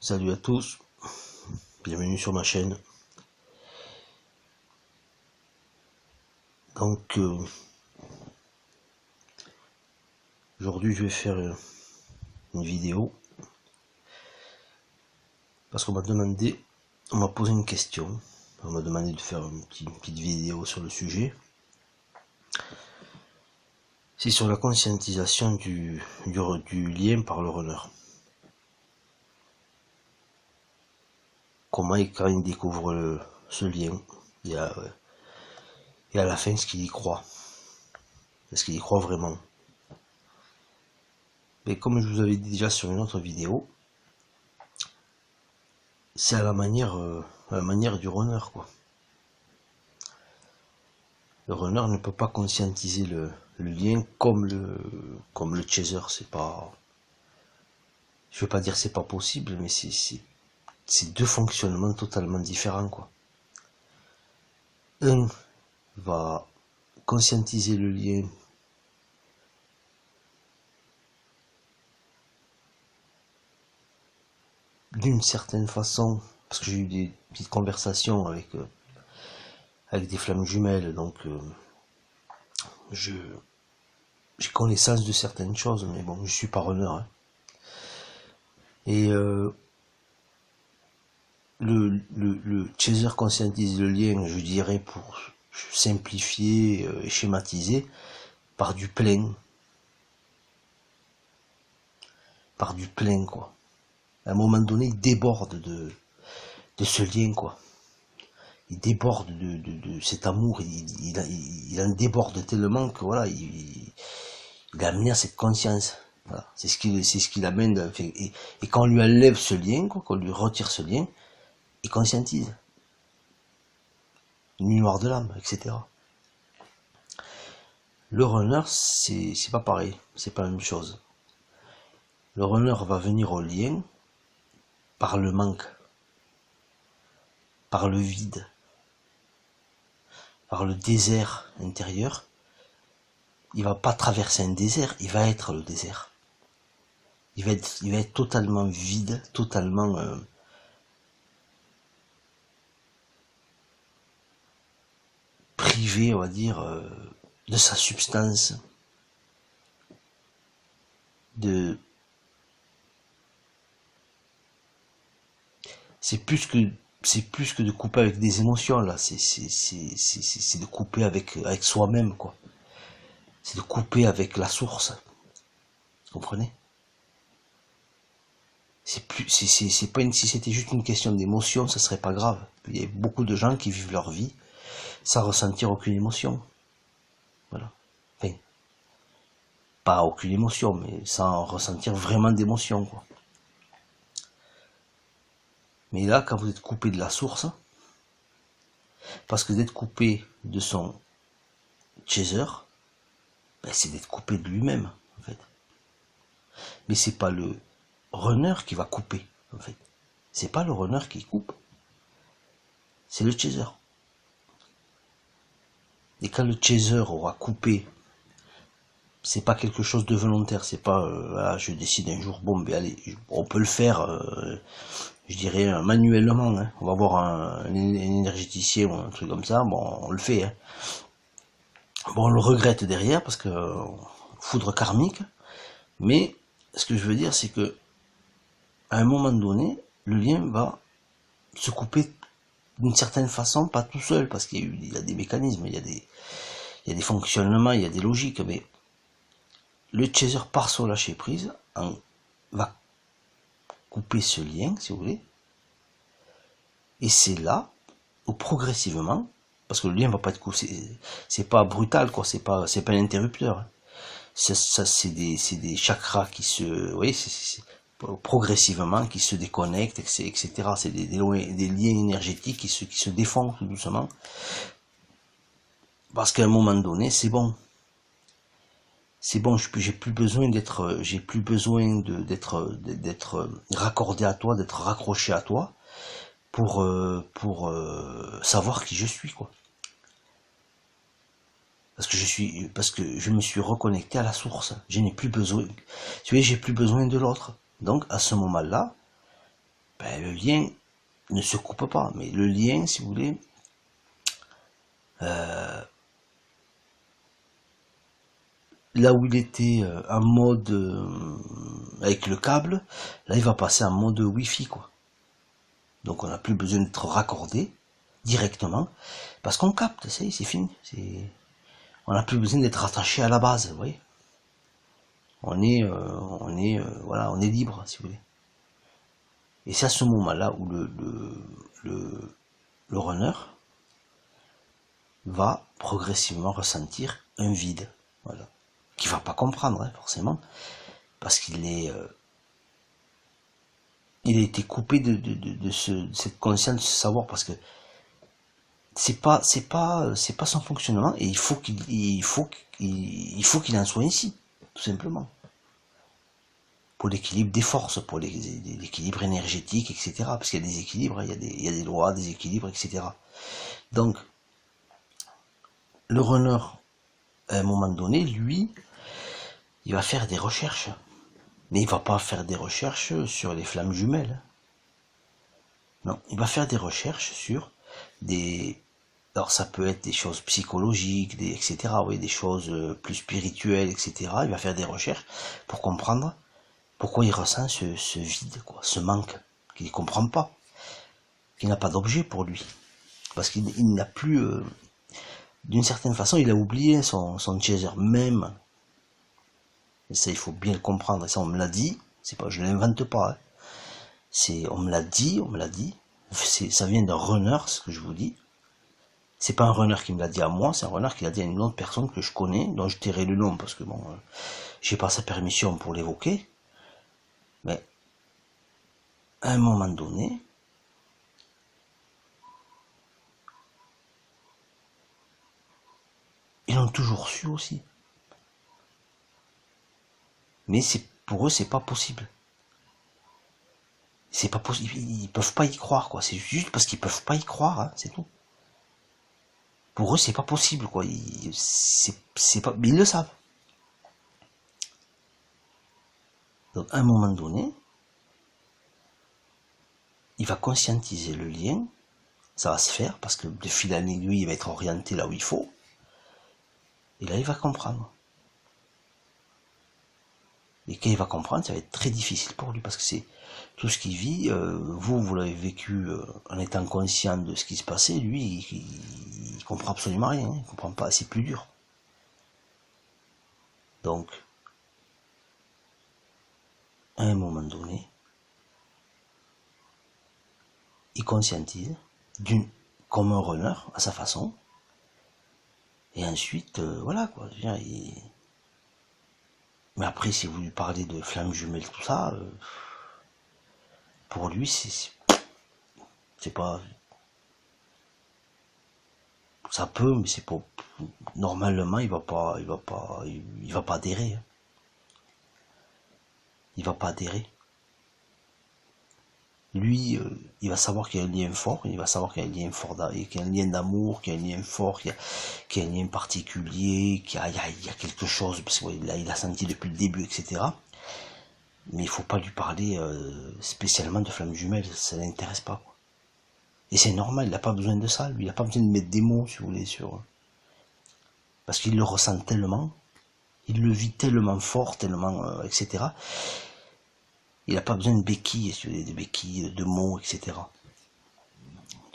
Salut à tous, bienvenue sur ma chaîne. Donc aujourd'hui je vais faire une vidéo parce qu'on m'a posé une question, on m'a demandé de faire une petite vidéo sur le sujet. C'est sur la conscientisation du lien par le runner. Comment et quand il découvre ce lien et à la fin ce qu'il y croit. Est-ce qu'il y croit vraiment? Mais comme je vous avais dit déjà sur une autre vidéo, c'est à la manière du runner, quoi. Le runner ne peut pas conscientiser le lien comme le chaser. C'est pas, je veux pas dire c'est pas possible, mais c'est deux fonctionnements totalement différents, quoi. Un va conscientiser le lien d'une certaine façon, parce que j'ai eu des petites conversations avec des flammes jumelles, donc j'ai connaissance de certaines choses, mais bon, je suis pas runner, hein. Et le chaser conscientise le lien, je dirais, pour simplifier et schématiser, par du plein. Par du plein, quoi. À un moment donné, il déborde de ce lien, quoi. Il déborde de cet amour, il en déborde tellement que voilà, il amène à cette conscience. Voilà. C'est ce qui l'amène. Et quand on lui enlève ce lien, quoi, qu'on lui retire ce lien, il conscientise. Une nuit noire de l'âme, etc. Le runner, c'est pas pareil, c'est pas la même chose. Le runner va venir au lien par le manque, par le vide, par le désert intérieur. Il va pas traverser un désert, il va être le désert. Il va être totalement vide, totalement privé, on va dire, de sa substance, c'est plus que de couper avec des émotions, là. C'est de couper avec soi-même, quoi. C'est de couper avec la source. Vous comprenez? Si c'était juste une question d'émotion, ça serait pas grave. Il y a beaucoup de gens qui vivent leur vie sans ressentir aucune émotion. Voilà. Enfin, pas aucune émotion, mais sans ressentir vraiment d'émotion, quoi. Mais là, quand vous êtes coupé de la source, parce que d'être coupé de son chaser, ben c'est d'être coupé de lui-même, en fait. Mais c'est pas le runner qui va couper, en fait. C'est pas le runner qui coupe, c'est le chaser. Et quand le chaser aura coupé, c'est pas quelque chose de volontaire, c'est pas voilà, je décide un jour, bon ben allez, on peut le faire, je dirais manuellement, hein. On va voir un énergéticien ou un truc comme ça, bon on le fait, hein. Bon, on le regrette derrière parce que foudre karmique, mais ce que je veux dire, c'est que à un moment donné, le lien va se couper d'une certaine façon, pas tout seul, parce qu'il y a des mécanismes, il y a des fonctionnements, il y a des logiques, mais le chaser par son lâcher prise va couper ce lien, si vous voulez, et c'est là où progressivement, parce que le lien va pas être coupé, c'est pas brutal, quoi, c'est pas un interrupteur. Ça c'est des chakras qui se, vous voyez, c'est progressivement qui se déconnectent, etc. C'est des liens énergétiques qui se défont tout doucement, parce qu'à un moment donné, c'est bon, j'ai plus besoin d'être raccordé à toi, d'être raccroché à toi pour savoir qui je suis, quoi. Parce que je me suis reconnecté à la source. Je n'ai plus besoin, tu vois, j'ai plus besoin de l'autre. Donc à ce moment-là, ben, le lien ne se coupe pas, mais le lien, si vous voulez, là où il était en mode avec le câble, là il va passer en mode Wi-Fi, quoi. Donc on n'a plus besoin d'être raccordé directement, parce qu'on capte, c'est fini. On n'a plus besoin d'être attaché à la base, vous voyez. Voilà, on est libre, si vous voulez. Et c'est à ce moment-là où le runner va progressivement ressentir un vide, voilà, qu'il va pas comprendre, hein, forcément, parce qu'il est, il a été coupé de cette conscience, de ce savoir, parce que c'est pas son fonctionnement, et il faut qu'il en soit ainsi, tout simplement, pour l'équilibre des forces, pour l'équilibre énergétique, etc. Parce qu'il y a des équilibres, il y a des lois, des équilibres, etc. Donc, le runner, à un moment donné, lui, il va faire des recherches. Mais il va pas faire des recherches sur les flammes jumelles. Non, il va faire des recherches sur des... Alors ça peut être des choses psychologiques, etc. Oui, des choses plus spirituelles, etc. Il va faire des recherches pour comprendre pourquoi il ressent ce vide, quoi, ce manque, qu'il ne comprend pas, qu'il n'a pas d'objet pour lui. Parce qu'il n'a plus... d'une certaine façon, il a oublié son chaser, même. Et ça, il faut bien le comprendre. Et ça, on me l'a dit. C'est pas, je l'invente pas. Hein. On me l'a dit. Ça vient d'un runner, ce que je vous dis. C'est pas un runner qui me l'a dit à moi, c'est un runner qui l'a dit à une autre personne que je connais, dont je tairai le nom parce que bon, j'ai pas sa permission pour l'évoquer. Mais à un moment donné, ils l'ont toujours su aussi. Mais pour eux, c'est pas possible. C'est pas possible, ils peuvent pas y croire, quoi. C'est juste parce qu'ils peuvent pas y croire, hein, c'est tout. Pour eux, c'est pas possible, quoi. C'est pas, mais ils le savent. Donc, à un moment donné, il va conscientiser le lien, ça va se faire, parce que de fil en aiguille, il va être orienté là où il faut, et là, il va comprendre. Et quand il va comprendre, ça va être très difficile pour lui, parce que c'est tout ce qu'il vit, vous l'avez vécu en étant conscient de ce qui se passait, lui, il comprend absolument rien, il comprend pas, c'est plus dur. Donc, à un moment donné, il conscientise, comme un runner, à sa façon, et ensuite, voilà, quoi, je veux dire, mais après, si vous lui parlez de flammes jumelles, tout ça, pour lui, c'est pas... Ça peut, mais c'est pas... Normalement, il va pas adhérer. Hein. Il va pas adhérer. Lui, il va savoir qu'il y a un lien fort, il va savoir qu'il y a un lien fort, qu'il y a un lien d'amour, qu'il y a un lien fort, qu'il y a un lien particulier, qu'il y a quelque chose, parce qu'il a senti depuis le début, etc. Mais il faut pas lui parler spécialement de flammes jumelles, ça l'intéresse pas. Quoi. Et c'est normal, il n'a pas besoin de ça, lui, il n'a pas besoin de mettre des mots, si vous voulez, sur... Parce qu'il le ressent tellement, il le vit tellement fort, tellement, etc. Il n'a pas besoin de béquilles, si vous voulez, des béquilles, de mots, etc.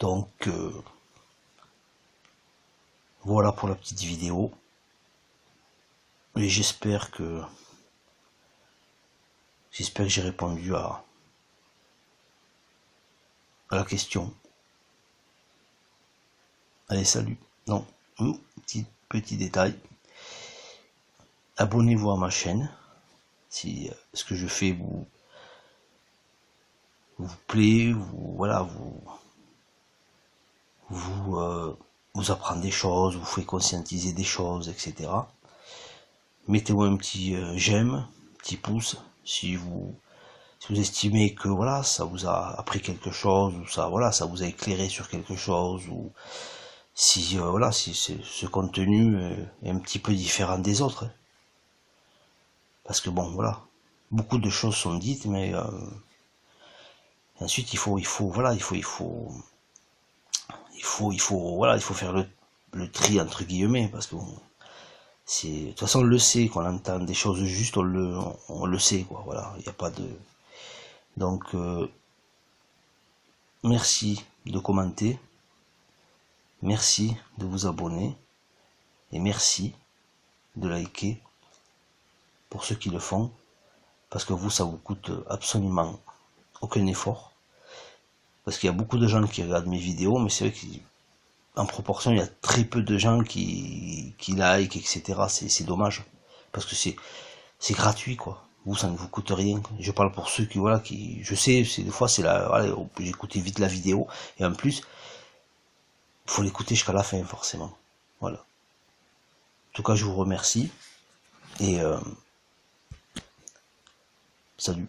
Donc, voilà pour la petite vidéo. Et j'espère que j'ai répondu à la question. Allez, salut. Non, petit détail. Abonnez-vous à ma chaîne si ce que je fais vous plaît, vous apprendre des choses, vous fait conscientiser des choses, etc. Mettez-moi un petit j'aime, un petit pouce si vous estimez que voilà, ça vous a appris quelque chose, ou ça vous a éclairé sur quelque chose, ou si si ce contenu est un petit peu différent des autres. Hein. Parce que bon, voilà, beaucoup de choses sont dites, mais Et ensuite, voilà, voilà, il faut faire le tri entre guillemets, parce que de toute façon, on le sait, quand on entend des choses justes, on le sait, quoi, voilà, il n'y a pas de... Donc, merci de commenter, merci de vous abonner, et merci de liker pour ceux qui le font, parce que vous, ça vous coûte absolument aucun effort, parce qu'il y a beaucoup de gens qui regardent mes vidéos, mais c'est vrai qu'en proportion, il y a très peu de gens qui like, etc. C'est dommage, parce que c'est gratuit, quoi. Vous, ça ne vous coûte rien. Je parle pour ceux qui, voilà, je sais, des fois, voilà, j'écoutais vite la vidéo, et en plus, il faut l'écouter jusqu'à la fin, forcément. Voilà. En tout cas, je vous remercie, et salut.